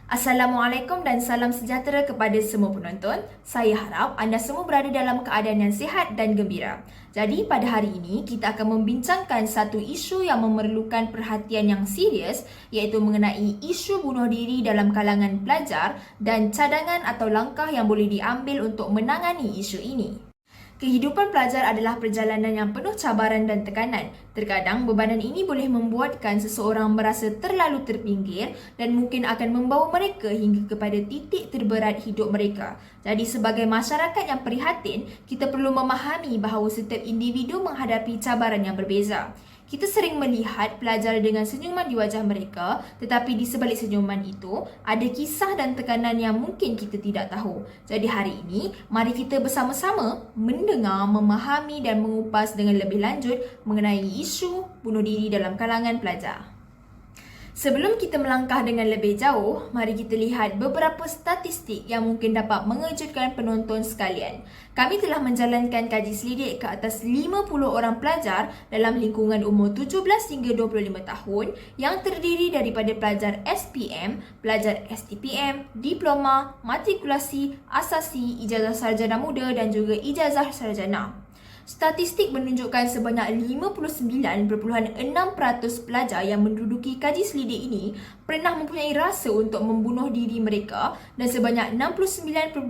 Assalamualaikum dan salam sejahtera kepada semua penonton. Saya harap anda semua berada dalam keadaan yang sihat dan gembira. Jadi pada hari ini kita akan membincangkan satu isu yang memerlukan perhatian yang serius, iaitu mengenai isu bunuh diri dalam kalangan pelajar dan cadangan atau langkah yang boleh diambil untuk menangani isu ini. Kehidupan pelajar adalah perjalanan yang penuh cabaran dan tekanan. Terkadang bebanan ini boleh membuatkan seseorang merasa terlalu terpinggir dan mungkin akan membawa mereka hingga kepada titik terberat hidup mereka. Jadi sebagai masyarakat yang prihatin, kita perlu memahami bahawa setiap individu menghadapi cabaran yang berbeza. Kita sering melihat pelajar dengan senyuman di wajah mereka, tetapi di sebalik senyuman itu, ada kisah dan tekanan yang mungkin kita tidak tahu. Jadi hari ini, mari kita bersama-sama mendengar, memahami dan mengupas dengan lebih lanjut mengenai isu bunuh diri dalam kalangan pelajar. Sebelum kita melangkah dengan lebih jauh, mari kita lihat beberapa statistik yang mungkin dapat mengejutkan penonton sekalian. Kami telah menjalankan kaji selidik ke atas 50 orang pelajar dalam lingkungan umur 17 hingga 25 tahun yang terdiri daripada pelajar SPM, pelajar STPM, diploma, matrikulasi, asasi, ijazah sarjana muda dan juga ijazah sarjana. Statistik menunjukkan sebanyak 59.6% pelajar yang menduduki kaji selidik ini pernah mempunyai rasa untuk membunuh diri mereka dan sebanyak 69.2%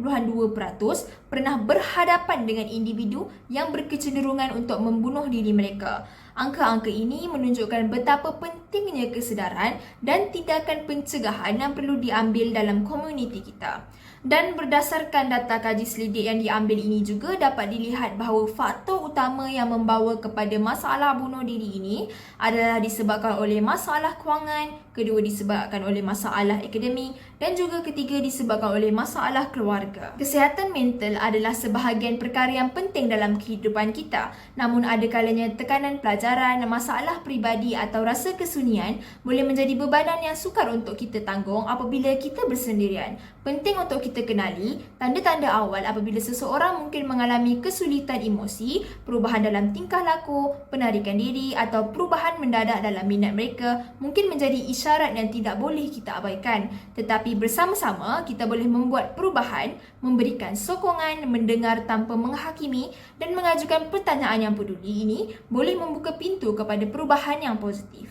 pernah berhadapan dengan individu yang berkecenderungan untuk membunuh diri mereka. Angka-angka ini menunjukkan betapa pentingnya kesedaran dan tindakan pencegahan yang perlu diambil dalam komuniti kita. Dan berdasarkan data kaji selidik yang diambil ini juga dapat dilihat bahawa faktor utama yang membawa kepada masalah bunuh diri ini adalah disebabkan oleh masalah kewangan, kedua disebabkan oleh masalah akademik dan juga ketiga disebabkan oleh masalah keluarga. Kesihatan mental adalah sebahagian perkara yang penting dalam kehidupan kita. Namun ada kalanya tekanan pelajaran, masalah peribadi atau rasa kesunyian boleh menjadi bebanan yang sukar untuk kita tanggung apabila kita bersendirian. Penting untuk kita kenali tanda-tanda awal apabila seseorang mungkin mengalami kesulitan emosi, perubahan dalam tingkah laku, penarikan diri atau perubahan mendadak dalam minat mereka mungkin menjadi isyarat yang tidak boleh kita abaikan. Tetapi bersama-sama kita boleh membuat perubahan, memberikan sokongan, mendengar tanpa menghakimi dan mengajukan pertanyaan yang peduli ini boleh membuka pintu kepada perubahan yang positif.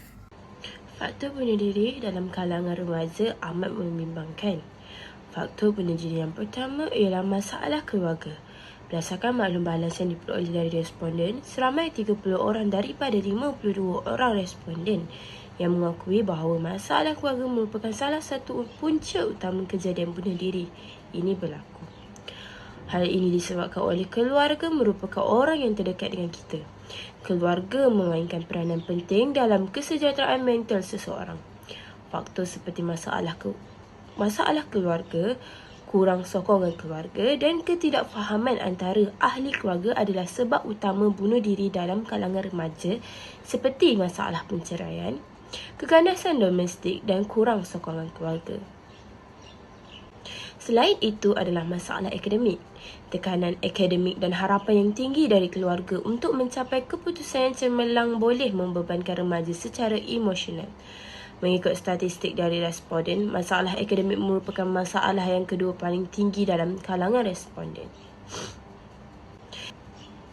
Faktor bunuh diri dalam kalangan remaja amat membimbangkan. Faktor bunuh diri yang pertama ialah masalah keluarga. Berdasarkan maklum balas yang diperoleh dari responden, seramai 30 orang daripada 52 orang responden yang mengakui bahawa masalah keluarga merupakan salah satu punca utama kejadian bunuh diri ini berlaku. Hal ini disebabkan oleh keluarga merupakan orang yang terdekat dengan kita. Keluarga memainkan peranan penting dalam kesejahteraan mental seseorang. Faktor seperti masalah keluarga, kurang sokongan keluarga dan ketidakfahaman antara ahli keluarga adalah sebab utama bunuh diri dalam kalangan remaja seperti masalah penceraian, keganasan domestik dan kurang sokongan keluarga. Selain itu adalah masalah akademik. Tekanan akademik dan harapan yang tinggi dari keluarga untuk mencapai keputusan yang cemerlang boleh membebankan remaja secara emosional. Mengikut statistik dari responden, masalah akademik merupakan masalah yang kedua paling tinggi dalam kalangan responden.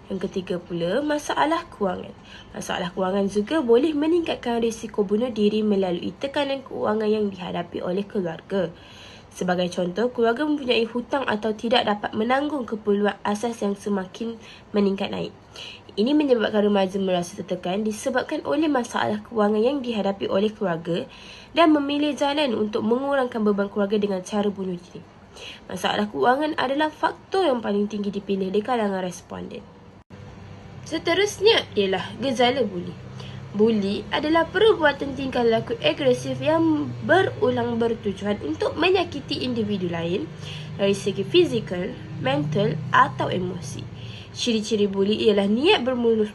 Yang ketiga pula, masalah kewangan. Masalah kewangan juga boleh meningkatkan risiko bunuh diri melalui tekanan kewangan yang dihadapi oleh keluarga. Sebagai contoh, keluarga mempunyai hutang atau tidak dapat menanggung keperluan asas yang semakin meningkat naik. Ini menyebabkan remaja merasa tertekan disebabkan oleh masalah kewangan yang dihadapi oleh keluarga dan memilih jalan untuk mengurangkan beban keluarga dengan cara bunuh diri. Masalah kewangan adalah faktor yang paling tinggi dipilih di kalangan responden. Seterusnya ialah gejala buli. Buli adalah perbuatan tingkah laku agresif yang berulang bertujuan untuk menyakiti individu lain dari segi fizikal, mental atau emosi. Ciri-ciri buli ialah niat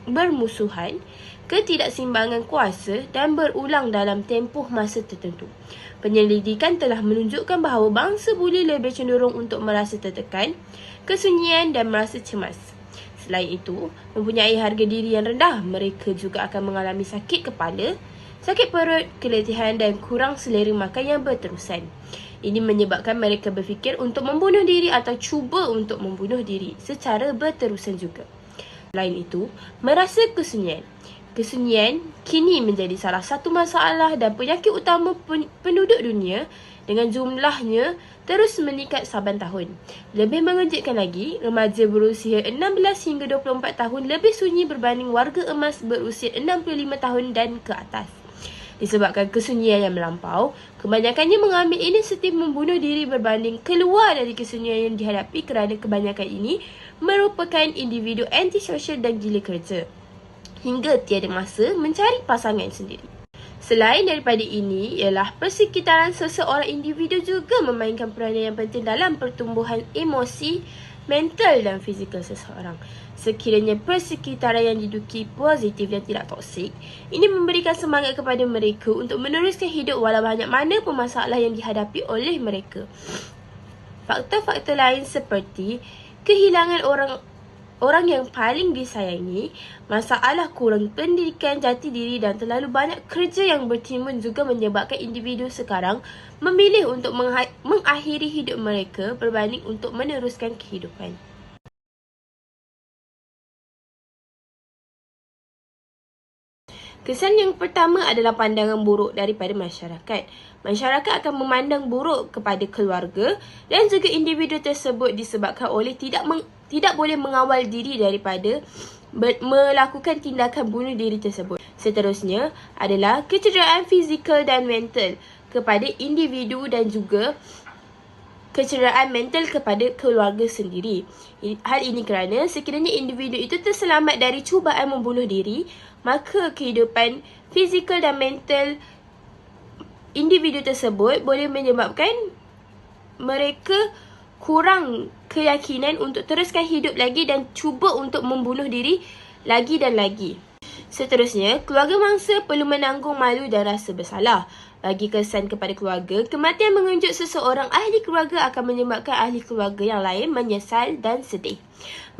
bermusuhan, ketidakseimbangan kuasa dan berulang dalam tempoh masa tertentu. Penyelidikan telah menunjukkan bahawa bangsa buli lebih cenderung untuk merasa tertekan, kesunyian dan merasa cemas. Selain itu, mempunyai harga diri yang rendah, mereka juga akan mengalami sakit kepala, sakit perut, keletihan dan kurang selera makan yang berterusan. Ini menyebabkan mereka berfikir untuk membunuh diri atau cuba untuk membunuh diri secara berterusan juga. Selain itu, merasa kesunyian. Kesunyian kini menjadi salah satu masalah dan penyakit utama penduduk dunia dengan jumlahnya terus meningkat saban tahun. Lebih mengejutkan lagi, remaja berusia 16 hingga 24 tahun lebih sunyi berbanding warga emas berusia 65 tahun dan ke atas. Disebabkan kesunyian yang melampau, kebanyakannya mengambil inisiatif membunuh diri berbanding keluar dari kesunyian yang dihadapi kerana kebanyakan ini merupakan individu antisosial dan gila kerja, hingga tiada masa mencari pasangan sendiri. Selain daripada ini, ialah persekitaran seseorang individu juga memainkan peranan yang penting dalam pertumbuhan emosi, mental dan fizikal seseorang. Sekiranya persekitaran yang diduduki positif dan tidak toksik, ini memberikan semangat kepada mereka untuk meneruskan hidup walau banyak mana pun masalah yang dihadapi oleh mereka. Faktor-faktor lain seperti kehilangan orang yang paling disayangi, masalah kurang pendidikan jati diri dan terlalu banyak kerja yang bertimbun juga menyebabkan individu sekarang memilih untuk mengakhiri hidup mereka berbanding untuk meneruskan kehidupan. Kesan yang pertama adalah pandangan buruk daripada masyarakat. Masyarakat akan memandang buruk kepada keluarga dan juga individu tersebut disebabkan oleh tidak boleh mengawal diri daripada melakukan tindakan bunuh diri tersebut. Seterusnya adalah kecederaan fizikal dan mental kepada individu dan juga kecederaan mental kepada keluarga sendiri. Hal ini kerana sekiranya individu itu terselamat dari cubaan membunuh diri, maka kehidupan fizikal dan mental individu tersebut boleh menyebabkan mereka kurang keyakinan untuk teruskan hidup lagi dan cuba untuk membunuh diri lagi dan lagi. Seterusnya, keluarga mangsa perlu menanggung malu dan rasa bersalah. Bagi kesan kepada keluarga, kematian mengejut seseorang ahli keluarga akan menyebabkan ahli keluarga yang lain menyesal dan sedih.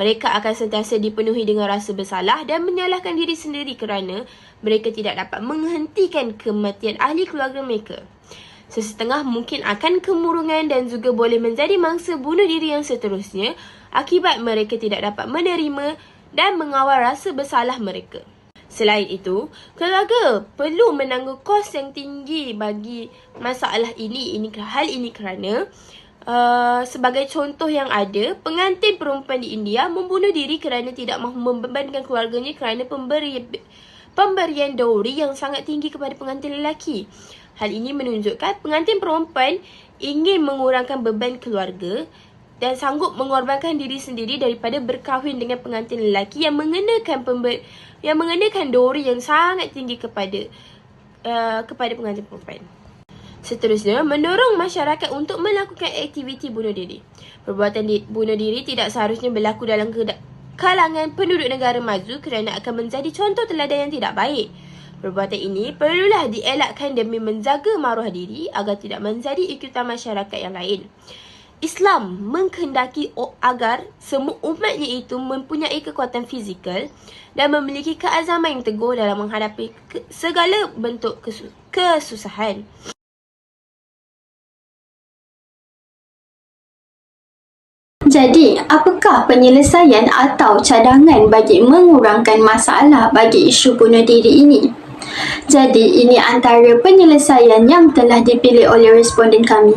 Mereka akan sentiasa dipenuhi dengan rasa bersalah dan menyalahkan diri sendiri kerana mereka tidak dapat menghentikan kematian ahli keluarga mereka. Sesetengah mungkin akan kemurungan dan juga boleh menjadi mangsa bunuh diri yang seterusnya akibat mereka tidak dapat menerima dan mengawal rasa bersalah mereka. Selain itu, keluarga perlu menanggung kos yang tinggi bagi masalah ini. Hal ini kerana sebagai contoh yang ada, pengantin perempuan di India membunuh diri kerana tidak mahu membebankan keluarganya kerana pemberian dowry yang sangat tinggi kepada pengantin lelaki. Hal ini menunjukkan pengantin perempuan ingin mengurangkan beban keluarga dan sanggup mengorbankan diri sendiri daripada berkahwin dengan pengantin lelaki yang mengenakan dowry yang sangat tinggi kepada pengantin perempuan. Seterusnya, mendorong masyarakat untuk melakukan aktiviti bunuh diri. Perbuatan bunuh diri tidak seharusnya berlaku dalam kalangan penduduk negara maju kerana akan menjadi contoh teladan yang tidak baik. Perbuatan ini perlulah dielakkan demi menjaga maruah diri agar tidak menjadi ikutan masyarakat yang lain. Islam menghendaki agar semua umatnya itu mempunyai kekuatan fizikal dan memiliki keazaman yang teguh dalam menghadapi segala bentuk kesusahan. Jadi, apakah penyelesaian atau cadangan bagi mengurangkan masalah bagi isu bunuh diri ini? Jadi, ini antara penyelesaian yang telah dipilih oleh responden kami.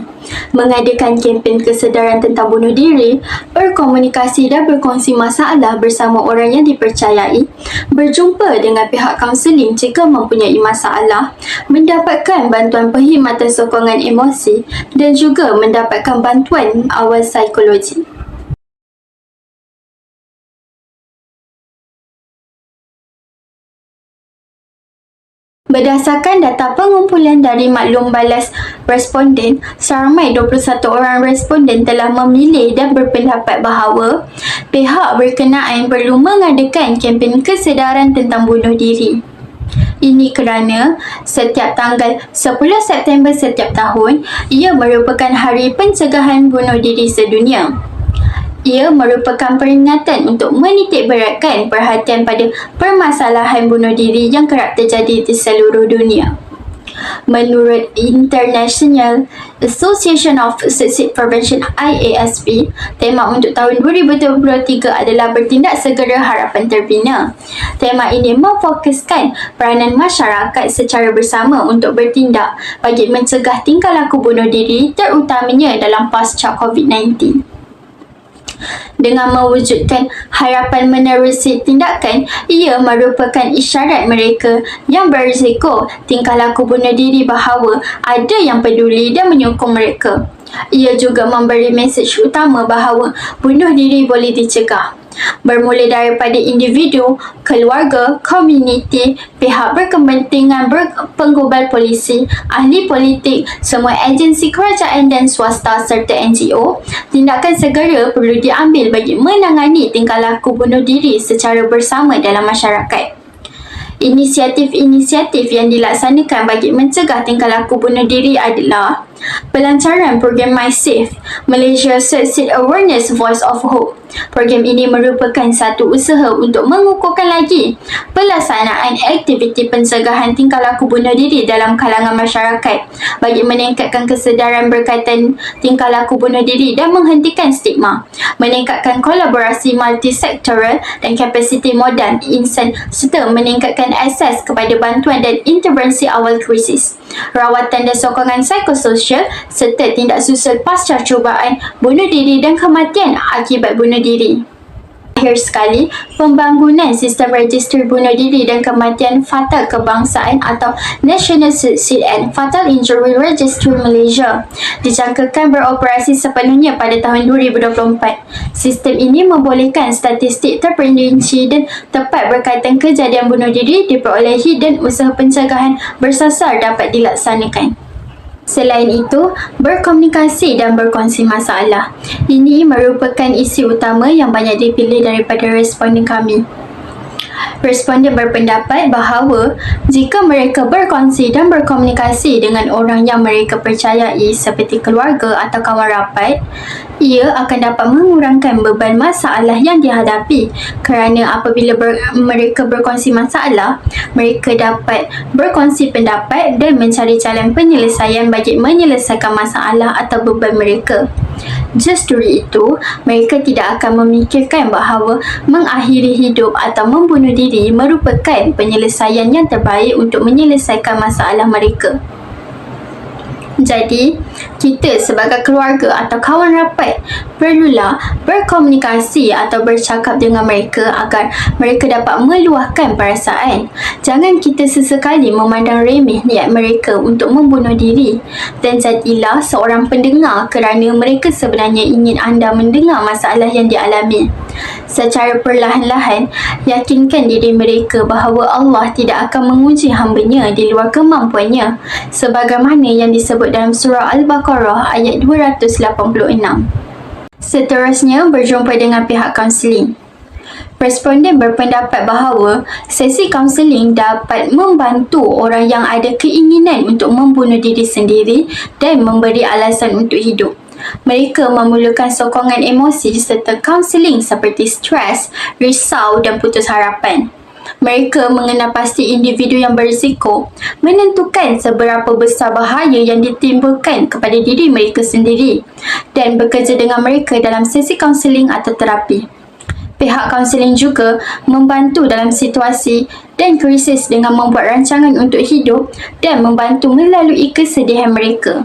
Mengadakan kempen kesedaran tentang bunuh diri, berkomunikasi dan berkongsi masalah bersama orang yang dipercayai, berjumpa dengan pihak kaunseling jika mempunyai masalah, mendapatkan bantuan perkhidmatan sokongan emosi dan juga mendapatkan bantuan awal psikologi. Berdasarkan data pengumpulan dari maklum balas responden, seramai 21 orang responden telah memilih dan berpendapat bahawa pihak berkenaan perlu mengadakan kempen kesedaran tentang bunuh diri. Ini kerana setiap tanggal 10 September setiap tahun, ia merupakan Hari Pencegahan Bunuh Diri Sedunia. Ia merupakan peringatan untuk menitikberatkan perhatian pada permasalahan bunuh diri yang kerap terjadi di seluruh dunia. Menurut International Association of Suicide Prevention IASP, tema untuk tahun 2023 adalah bertindak segera harapan terbina. Tema ini memfokuskan peranan masyarakat secara bersama untuk bertindak bagi mencegah tingkah laku bunuh diri terutamanya dalam pasca COVID-19. Dengan mewujudkan harapan menerusi tindakan, ia merupakan isyarat mereka yang berisiko tingkah laku bunuh diri bahawa ada yang peduli dan menyokong mereka. Ia juga memberi mesej utama bahawa bunuh diri boleh dicegah. Bermula daripada individu, keluarga, komuniti, pihak berkepentingan, penggubal polisi, ahli politik, semua agensi kerajaan dan swasta serta NGO, tindakan segera perlu diambil bagi menangani tingkah laku bunuh diri secara bersama dalam masyarakat. Inisiatif-inisiatif yang dilaksanakan bagi mencegah tingkah laku bunuh diri adalah pelancaran program MySafe, Malaysia Suicide Awareness Voice of Hope. Program ini merupakan satu usaha untuk mengukuhkan lagi pelaksanaan aktiviti pencegahan tingkah laku bunuh diri dalam kalangan masyarakat bagi meningkatkan kesedaran berkaitan tingkah laku bunuh diri dan menghentikan stigma, meningkatkan kolaborasi multisektoral dan kapasiti modal insan serta meningkatkan akses kepada bantuan dan intervensi awal krisis, rawatan dan sokongan psikososial serta tindak susul pasca cubaan bunuh diri dan kematian akibat bunuh diri. Akhir sekali, pembangunan sistem register bunuh diri dan kematian fatal kebangsaan atau National Suicide and Fatal Injury Registry Malaysia dijangkakan beroperasi sepenuhnya pada tahun 2024. Sistem ini membolehkan statistik terperinci dan tepat berkaitan kejadian bunuh diri diperolehi dan usaha pencegahan bersasar dapat dilaksanakan. Selain itu, berkomunikasi dan berkongsi masalah. Ini merupakan isi utama yang banyak dipilih daripada responden kami. Responden berpendapat bahawa jika mereka berkongsi dan berkomunikasi dengan orang yang mereka percayai seperti keluarga atau kawan rapat, ia akan dapat mengurangkan beban masalah yang dihadapi kerana apabila mereka berkongsi masalah, mereka dapat berkongsi pendapat dan mencari jalan penyelesaian bagi menyelesaikan masalah atau beban mereka. Justru itu, mereka tidak akan memikirkan bahawa mengakhiri hidup atau membunuh diri merupakan penyelesaian yang terbaik untuk menyelesaikan masalah mereka. Jadi, kita sebagai keluarga atau kawan rapat perlulah berkomunikasi atau bercakap dengan mereka agar mereka dapat meluahkan perasaan. Jangan kita sesekali memandang remeh niat mereka untuk membunuh diri dan jadilah seorang pendengar kerana mereka sebenarnya ingin anda mendengar masalah yang dialami. Secara perlahan-lahan, yakinkan diri mereka bahawa Allah tidak akan menguji hamba-Nya di luar kemampuannya sebagaimana yang disebut dalam surah Al-Baqarah ayat 286. Seterusnya, berjumpa dengan pihak kaunseling. Responden berpendapat bahawa sesi kaunseling dapat membantu orang yang ada keinginan untuk membunuh diri sendiri dan memberi alasan untuk hidup. Mereka memerlukan sokongan emosi serta kaunseling seperti stres, risau dan putus harapan. Mereka mengenal pasti individu yang berisiko, menentukan seberapa besar bahaya yang ditimbulkan kepada diri mereka sendiri dan bekerja dengan mereka dalam sesi kaunseling atau terapi. Pihak kaunseling juga membantu dalam situasi dan krisis dengan membuat rancangan untuk hidup dan membantu melalui kesedihan mereka.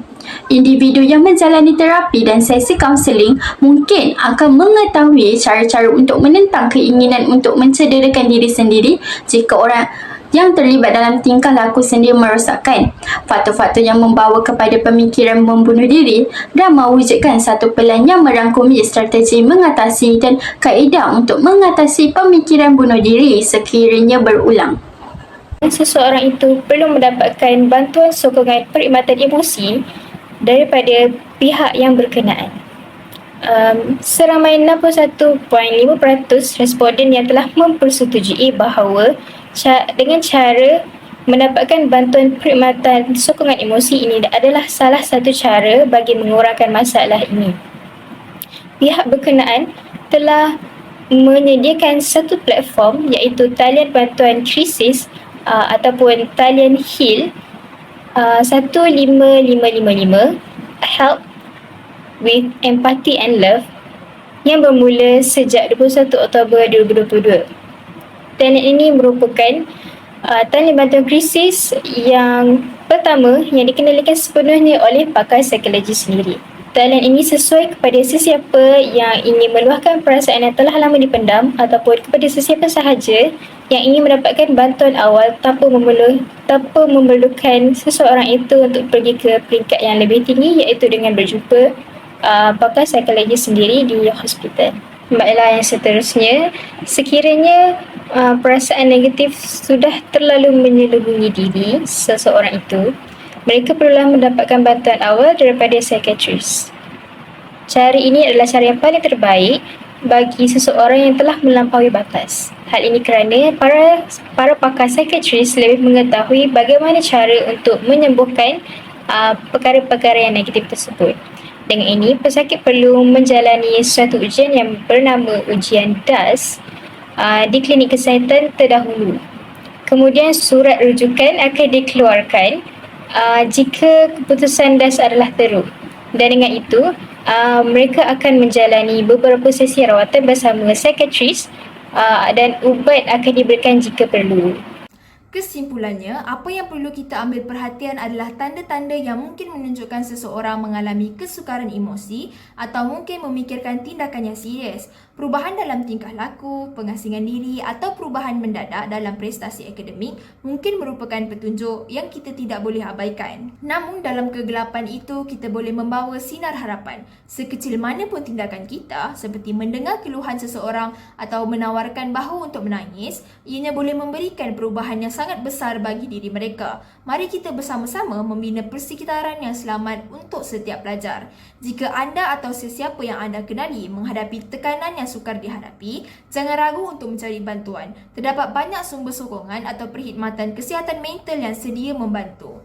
Individu yang menjalani terapi dan sesi kaunseling mungkin akan mengetahui cara-cara untuk menentang keinginan untuk mencederakan diri sendiri jika orang yang terlibat dalam tingkah laku sendiri merosakkan, faktor-faktor yang membawa kepada pemikiran membunuh diri dan mewujudkan satu pelan yang merangkumi strategi mengatasi dan kaedah untuk mengatasi pemikiran bunuh diri sekiranya berulang. Seseorang itu perlu mendapatkan bantuan sokongan perkhidmatan emosi daripada pihak yang berkenaan. Seramai 61.5% responden yang telah mempersetujui bahawa dengan cara mendapatkan bantuan perkhidmatan sokongan emosi ini adalah salah satu cara bagi mengurangkan masalah ini. Pihak berkenaan telah menyediakan satu platform iaitu talian bantuan krisis ataupun talian HEAL 1555 Help with Empathy and Love yang bermula sejak 21 Oktober 2022. Talian ini merupakan talian bantuan krisis yang pertama yang dikendalikan sepenuhnya oleh pakar psikologi sendiri. Talian ini sesuai kepada sesiapa yang ingin meluahkan perasaan yang telah lama dipendam ataupun kepada sesiapa sahaja yang ingin mendapatkan bantuan awal tanpa memerlukan seseorang itu untuk pergi ke peringkat yang lebih tinggi, iaitu dengan berjumpa pakar psikologi sendiri di hospital. Baiklah, yang seterusnya, sekiranya perasaan negatif sudah terlalu menyelubungi diri seseorang itu, mereka perlulah mendapatkan bantuan awal daripada psikiatris. Cara ini adalah cara yang paling terbaik bagi seseorang yang telah melampaui batas. Hal ini kerana para pakar psikiatris lebih mengetahui bagaimana cara untuk menyembuhkan perkara-perkara yang negatif tersebut. Dengan ini, pesakit perlu menjalani suatu ujian yang bernama ujian DAS di klinik kesihatan terdahulu. Kemudian surat rujukan akan dikeluarkan jika keputusan DAS adalah teruk. Dan dengan itu, mereka akan menjalani beberapa sesi rawatan bersama psikiatris dan ubat akan diberikan jika perlu. Kesimpulannya, apa yang perlu kita ambil perhatian adalah tanda-tanda yang mungkin menunjukkan seseorang mengalami kesukaran emosi atau mungkin memikirkan tindakan yang serius. Perubahan dalam tingkah laku, pengasingan diri atau perubahan mendadak dalam prestasi akademik mungkin merupakan petunjuk yang kita tidak boleh abaikan. Namun dalam kegelapan itu, kita boleh membawa sinar harapan. Sekecil mana pun tindakan kita, seperti mendengar keluhan seseorang atau menawarkan bahu untuk menangis, ianya boleh memberikan perubahan yang sangat besar bagi diri mereka. Mari kita bersama-sama membina persekitaran yang selamat untuk setiap pelajar. Jika anda atau sesiapa yang anda kenali menghadapi tekanan yang sukar dihadapi, jangan ragu untuk mencari bantuan. Terdapat banyak sumber sokongan atau perkhidmatan kesihatan mental yang sedia membantu.